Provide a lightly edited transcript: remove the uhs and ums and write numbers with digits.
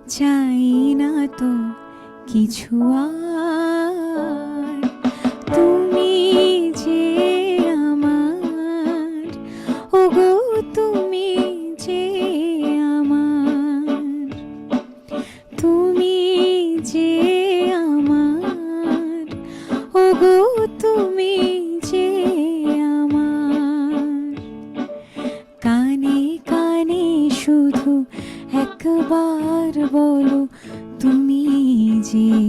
চাই না তো কিছু আর। তুমি যে আমার, ওগো তুমি যে আমার, তুমি যে আমার, ওগো তুমি যে আমার। কানে কানে শুধু একবার বলো তুমি যে